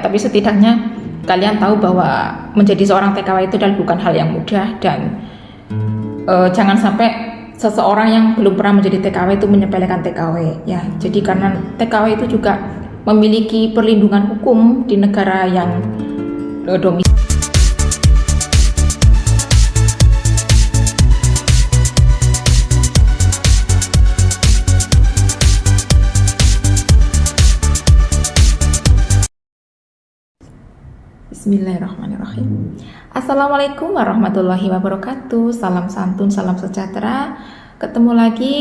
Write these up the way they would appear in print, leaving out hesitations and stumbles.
tapi setidaknya kalian tahu bahwa menjadi seorang TKW itu adalah bukan hal yang mudah. Dan jangan sampai seseorang yang belum pernah menjadi TKW itu menyepelekan TKW ya. Jadi karena TKW itu juga memiliki perlindungan hukum di negara yang domisili. Bismillahirrahmanirrahim. Assalamualaikum warahmatullahi wabarakatuh. Salam santun, salam sejahtera. Ketemu lagi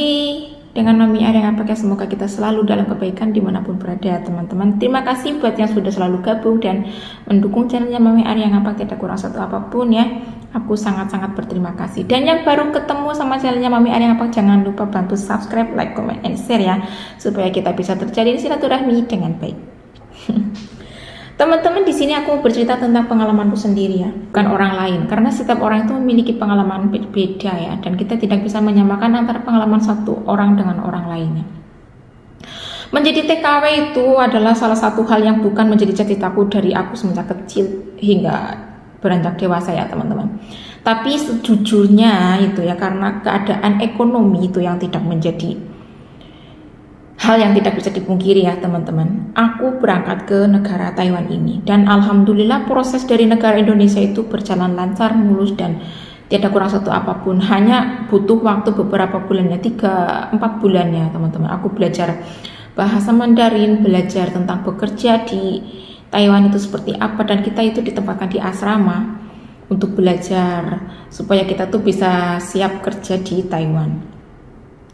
dengan Mami Ari yang apakah semoga kita selalu dalam kebaikan dimanapun berada, teman-teman. Terima kasih buat yang sudah selalu gabung dan mendukung channelnya Mami Ari yang apakah tidak kurang satu apapun ya. Aku sangat-sangat berterima kasih. Dan yang baru ketemu sama channelnya Mami Ari yang apakah, jangan lupa bantu subscribe, like, comment, and share ya, supaya kita bisa terjalin silaturahmi dengan baik. Teman-teman, di sini aku mau bercerita tentang pengalamanku sendiri ya, bukan orang lain, karena setiap orang itu memiliki pengalaman beda ya, dan kita tidak bisa menyamakan antara pengalaman satu orang dengan orang lainnya. Menjadi TKW itu adalah salah satu hal yang bukan menjadi cita-citaku dari aku semenjak kecil hingga beranjak dewasa ya teman-teman. Tapi sejujurnya itu ya, karena keadaan ekonomi itu yang tidak menjadi hal yang tidak bisa dipungkiri ya teman-teman. Aku berangkat ke negara Taiwan ini, dan alhamdulillah proses dari negara Indonesia itu berjalan lancar, mulus, dan tidak kurang satu apapun. Hanya butuh waktu beberapa bulannya, 3-4 bulan ya teman-teman. Aku belajar bahasa Mandarin, belajar tentang bekerja di Taiwan itu seperti apa, dan kita itu ditempatkan di asrama untuk belajar supaya kita tuh bisa siap kerja di Taiwan.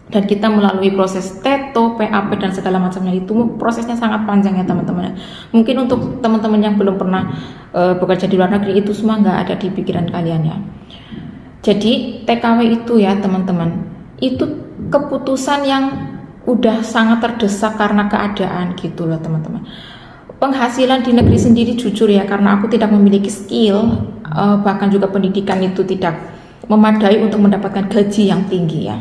Dan kita melalui proses TETO, PAP, dan segala macamnya itu prosesnya sangat panjang ya teman-teman. Mungkin untuk teman-teman yang belum pernah bekerja di luar negeri itu semua nggak ada di pikiran kalian ya. Jadi TKW itu ya teman-teman, itu keputusan yang udah sangat terdesak karena keadaan gitu loh teman-teman. Penghasilan di negeri sendiri jujur ya, karena aku tidak memiliki skill, bahkan juga pendidikan itu tidak memadai untuk mendapatkan gaji yang tinggi ya.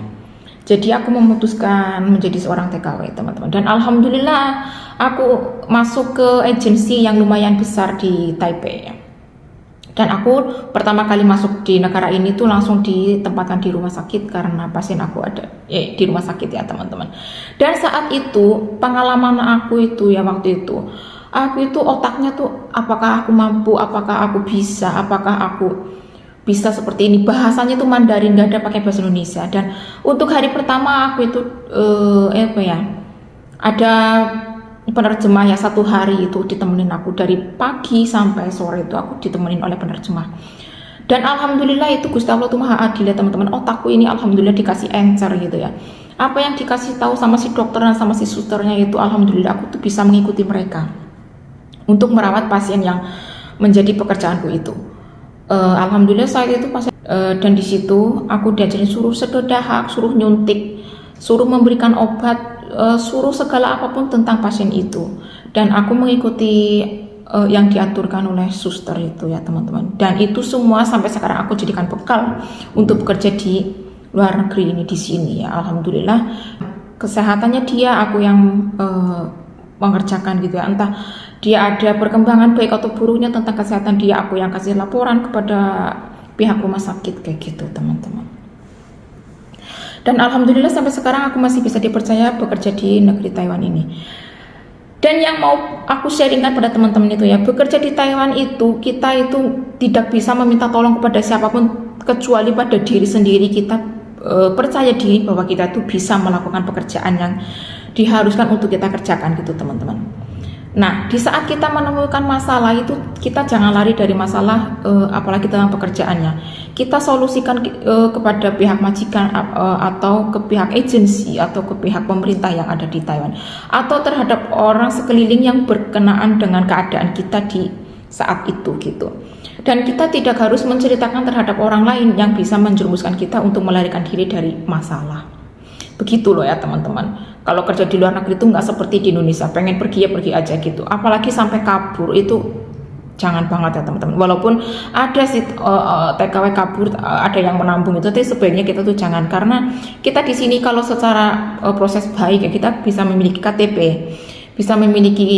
Jadi aku memutuskan menjadi seorang TKW teman-teman, dan alhamdulillah aku masuk ke agensi yang lumayan besar di Taipei. Dan aku pertama kali masuk di negara ini tuh langsung ditempatkan di rumah sakit karena pasien aku ada di rumah sakit ya teman-teman. Dan saat itu pengalaman aku itu ya, waktu itu aku itu otaknya tuh apakah aku mampu, apakah aku bisa, apakah aku bisa seperti ini. Bahasanya tuh Mandarin, gak ada pakai bahasa Indonesia. Dan untuk hari pertama aku itu ada penerjemah ya, 1 hari itu ditemenin aku dari pagi sampai sore, itu aku ditemenin oleh penerjemah. Dan alhamdulillah itu Gusti Allah tuh maha adil ya teman-teman. Otakku ini alhamdulillah dikasih encer gitu ya. Apa yang dikasih tahu sama si dokter dan sama si susternya itu alhamdulillah aku tuh bisa mengikuti mereka untuk merawat pasien yang menjadi pekerjaanku itu. Alhamdulillah saat itu pasien dan di situ aku diajarin suruh sedodahak, suruh nyuntik, suruh memberikan obat, suruh segala apapun tentang pasien itu, dan aku mengikuti yang diaturkan oleh suster itu ya teman-teman. Dan itu semua sampai sekarang aku jadikan bekal untuk bekerja di luar negeri ini, di sini ya. Alhamdulillah kesehatannya dia aku yang mengerjakan gitu ya, entah dia ada perkembangan baik atau buruknya tentang kesehatan dia, aku yang kasih laporan kepada pihak rumah sakit kayak gitu teman-teman. Dan alhamdulillah sampai sekarang aku masih bisa dipercaya bekerja di negeri Taiwan ini. Dan yang mau aku sharingkan pada teman-teman itu ya, bekerja di Taiwan itu kita itu tidak bisa meminta tolong kepada siapapun kecuali pada diri sendiri. Kita percaya diri bahwa kita itu bisa melakukan pekerjaan yang diharuskan untuk kita kerjakan gitu teman-teman. Nah, di saat kita menemukan masalah itu, kita jangan lari dari masalah, apalagi dalam pekerjaannya. Kita solusikan kepada pihak majikan atau ke pihak agensi atau ke pihak pemerintah yang ada di Taiwan, atau terhadap orang sekeliling yang berkenaan dengan keadaan kita di saat itu gitu. Dan kita tidak harus menceritakan terhadap orang lain yang bisa menjerumuskan kita untuk melarikan diri dari masalah. Begitu loh ya teman-teman. Kalau kerja di luar negeri itu nggak seperti di Indonesia, pengen pergi ya pergi aja gitu. Apalagi sampai kabur itu jangan banget ya teman-teman. Walaupun ada sih TKW kabur, ada yang menambung itu, tapi sebaiknya kita tuh jangan, karena kita di sini kalau secara proses baik ya, kita bisa memiliki KTP, bisa memiliki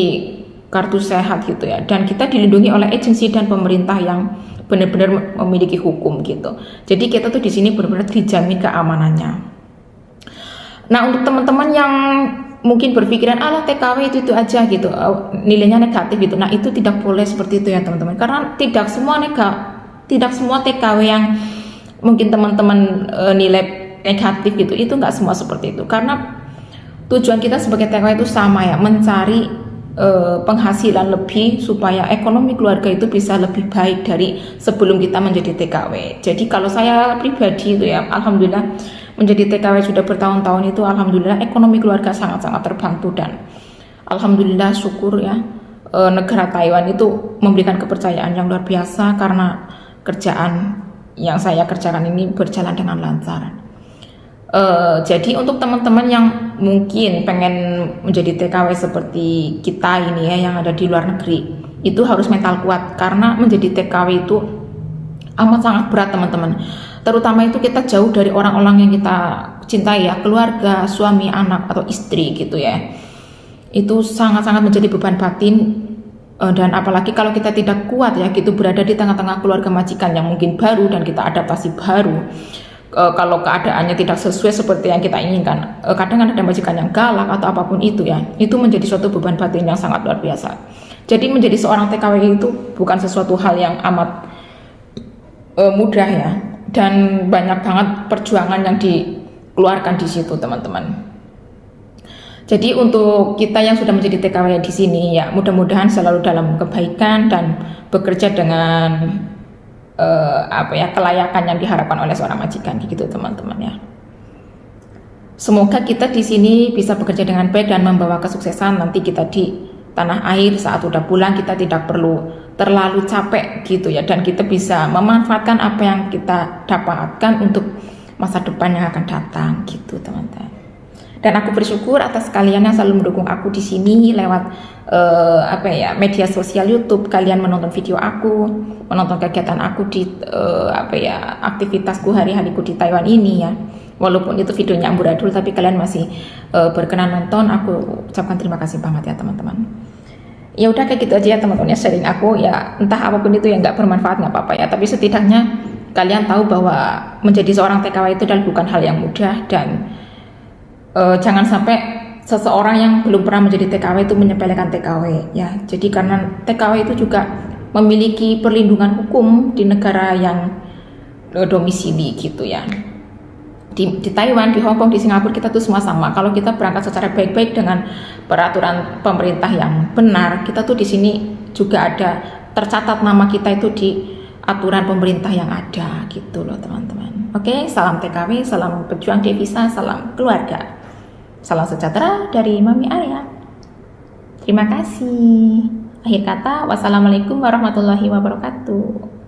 kartu sehat gitu ya, dan kita dilindungi oleh agensi dan pemerintah yang benar-benar memiliki hukum gitu. Jadi kita tuh di sini benar-benar dijamin keamanannya. Nah, untuk teman-teman yang mungkin berpikiran alah TKW itu aja gitu, nilainya negatif gitu. Nah, itu tidak boleh seperti itu ya teman-teman, karena tidak semua TKW yang mungkin teman-teman nilai negatif gitu, itu nggak semua seperti itu. Karena tujuan kita sebagai TKW itu sama ya, mencari penghasilan lebih supaya ekonomi keluarga itu bisa lebih baik dari sebelum kita menjadi TKW. Jadi kalau saya pribadi itu ya, alhamdulillah menjadi TKW sudah bertahun-tahun itu, alhamdulillah ekonomi keluarga sangat-sangat terbantu, dan alhamdulillah syukur ya, negara Taiwan itu memberikan kepercayaan yang luar biasa karena kerjaan yang saya kerjakan ini berjalan dengan lancar. Jadi untuk teman-teman yang mungkin pengen menjadi TKW seperti kita ini ya, yang ada di luar negeri, itu harus mental kuat, karena menjadi TKW itu amat sangat berat teman-teman. Terutama itu kita jauh dari orang-orang yang kita cintai ya, keluarga, suami, anak atau istri gitu ya. Itu sangat-sangat menjadi beban batin, dan apalagi kalau kita tidak kuat ya gitu, berada di tengah-tengah keluarga majikan yang mungkin baru dan kita adaptasi baru. Kalau keadaannya tidak sesuai seperti yang kita inginkan, kadang ada majikan yang galak atau apapun itu ya, itu menjadi suatu beban batin yang sangat luar biasa. Jadi menjadi seorang TKW itu bukan sesuatu hal yang amat mudah ya, dan banyak banget perjuangan yang dikeluarkan di situ teman-teman. Jadi untuk kita yang sudah menjadi TKW di sini ya, mudah-mudahan selalu dalam kebaikan dan bekerja dengan kelayakan yang diharapkan oleh seorang majikan gitu teman-teman ya. Semoga kita di sini bisa bekerja dengan baik dan membawa kesuksesan nanti kita di tanah air. Saat udah pulang kita tidak perlu terlalu capek gitu ya, dan kita bisa memanfaatkan apa yang kita dapatkan untuk masa depan yang akan datang gitu teman-teman. Dan aku bersyukur atas kalian yang selalu mendukung aku di sini lewat media sosial YouTube. Kalian menonton video aku, menonton kegiatan aku di aktivitasku hari-hariku di Taiwan ini ya. Walaupun itu videonya amburadul, tapi kalian masih berkenan nonton. Aku ucapkan terima kasih banget ya teman-teman. Ya udah kayak gitu aja ya teman-teman, sharing aku ya, entah apapun itu yang nggak bermanfaat nggak apa-apa ya, tapi setidaknya kalian tahu bahwa menjadi seorang TKW itu adalah bukan hal yang mudah, dan jangan sampai seseorang yang belum pernah menjadi TKW itu menyepelekan TKW ya. Jadi karena TKW itu juga memiliki perlindungan hukum di negara yang domisili gitu ya. Di Taiwan, di Hong Kong, di Singapura kita tuh semua sama. Kalau kita berangkat secara baik-baik dengan peraturan pemerintah yang benar, kita tuh di sini juga ada tercatat nama kita itu di aturan pemerintah yang ada gitu loh teman-teman. Oke, salam TKW, salam pejuang devisa, salam keluarga. Salam sejahtera dari Mami Arya. Terima kasih. Akhir kata, wassalamualaikum warahmatullahi wabarakatuh.